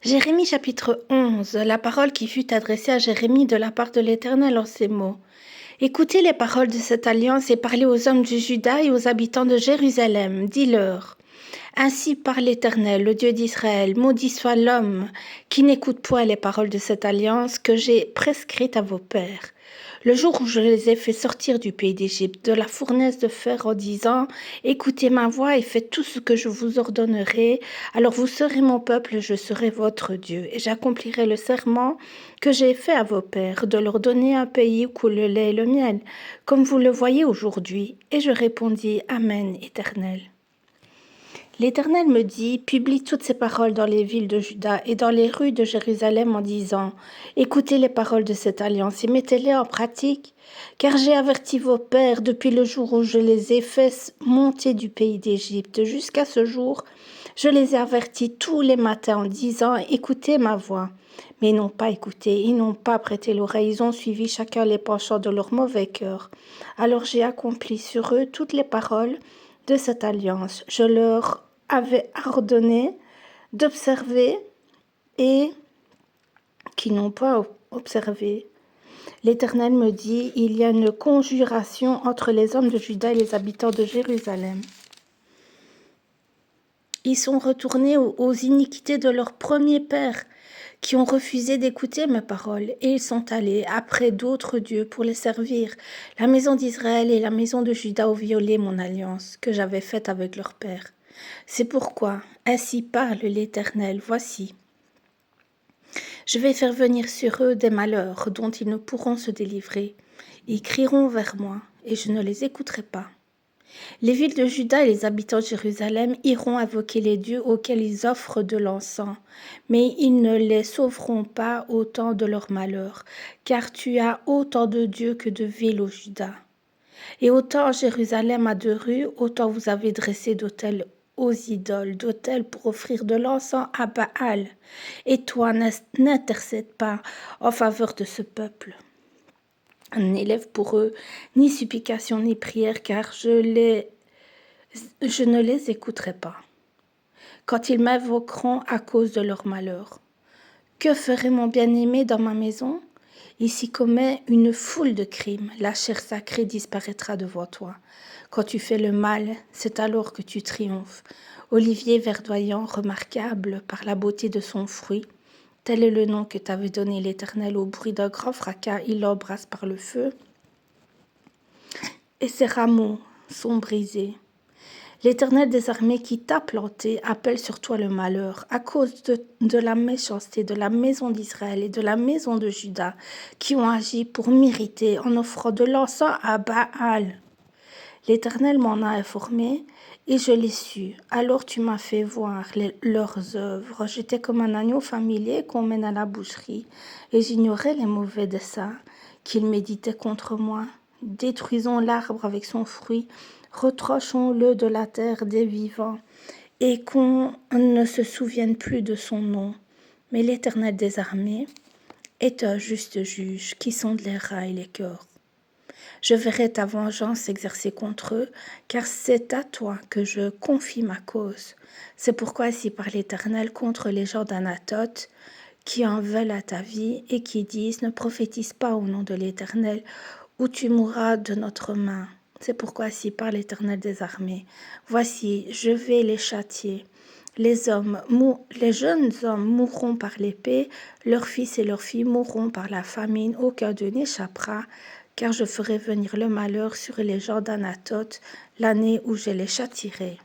Jérémie chapitre 11, la parole qui fut adressée à Jérémie de la part de l'Éternel en ces mots. Écoutez les paroles de cette alliance et parlez aux hommes du Juda et aux habitants de Jérusalem. Dis-leur, ainsi parle l'Éternel, le Dieu d'Israël, maudit soit l'homme qui n'écoute point les paroles de cette alliance que j'ai prescrite à vos pères. Le jour où je les ai fait sortir du pays d'Égypte, de la fournaise de fer, en disant, écoutez ma voix et faites tout ce que je vous ordonnerai, alors vous serez mon peuple, je serai votre Dieu, et j'accomplirai le serment que j'ai fait à vos pères, de leur donner un pays où coule le lait et le miel, comme vous le voyez aujourd'hui. Et je répondis, Amen, Éternel. L'Éternel me dit, publie toutes ces paroles dans les villes de Juda et dans les rues de Jérusalem en disant, écoutez les paroles de cette alliance et mettez-les en pratique, car j'ai averti vos pères depuis le jour où je les ai fait monter du pays d'Égypte jusqu'à ce jour. Je les ai avertis tous les matins en disant, écoutez ma voix. Mais ils n'ont pas écouté, ils n'ont pas prêté l'oreille, ils ont suivi chacun les penchants de leur mauvais cœur. Alors j'ai accompli sur eux toutes les paroles de cette alliance. Je leur avais ordonné d'observer et qui n'ont pas observé. L'Éternel me dit, il y a une conjuration entre les hommes de Juda et les habitants de Jérusalem. Ils sont retournés aux iniquités de leur premier père, qui ont refusé d'écouter mes paroles, et ils sont allés après d'autres dieux pour les servir. La maison d'Israël et la maison de Juda ont violé mon alliance que j'avais faite avec leur père. C'est pourquoi, ainsi parle l'Éternel, voici. Je vais faire venir sur eux des malheurs dont ils ne pourront se délivrer. Ils crieront vers moi, et je ne les écouterai pas. Les villes de Juda et les habitants de Jérusalem iront invoquer les dieux auxquels ils offrent de l'encens, mais ils ne les sauveront pas au temps de leur malheur, car tu as autant de dieux que de villes au Juda. Et autant Jérusalem a de rues, autant vous avez dressé d'autels aux idoles, d'autels pour offrir de l'encens à Baal. Et toi, n'intercède pas en faveur de ce peuple. N'élève pour eux ni supplication ni prière, car je ne les écouterai pas. Quand ils m'invoqueront à cause de leur malheur. Que ferait mon bien-aimé dans ma maison? Il s'y commet une foule de crimes. La chair sacrée disparaîtra devant toi. Quand tu fais le mal, c'est alors que tu triomphes. Olivier verdoyant, remarquable par la beauté de son fruit. Tel est le nom que t'avait donné l'Éternel au bruit d'un grand fracas. Il l'embrasse par le feu. Et ses rameaux sont brisés. L'Éternel des armées qui t'a planté appelle sur toi le malheur à cause de la méchanceté de la maison d'Israël et de la maison de Juda qui ont agi pour m'irriter en offrant de l'encens à Baal. L'Éternel m'en a informé et je l'ai su. Alors tu m'as fait voir leurs œuvres. J'étais comme un agneau familier qu'on mène à la boucherie et j'ignorais les mauvais desseins qu'ils méditaient contre moi. Détruisons l'arbre avec son fruit, retranchons-le de la terre des vivants, et qu'on ne se souvienne plus de son nom. Mais l'Éternel des armées est un juste juge qui sonde les reins et les cœurs. Je verrai ta vengeance s'exercer contre eux, car c'est à toi que je confie ma cause. C'est pourquoi ainsi parle l'Éternel contre les gens d'Anatoth, qui en veulent à ta vie et qui disent, ne prophétise pas au nom de l'Éternel, ou tu mourras de notre main. C'est pourquoi ainsi parle l'Éternel des armées. Voici, je vais les châtier. Les jeunes hommes mourront par l'épée, leurs fils et leurs filles mourront par la famine, aucun d'eux n'échappera, car je ferai venir le malheur sur les gens d'Anatoth l'année où je les châtierai.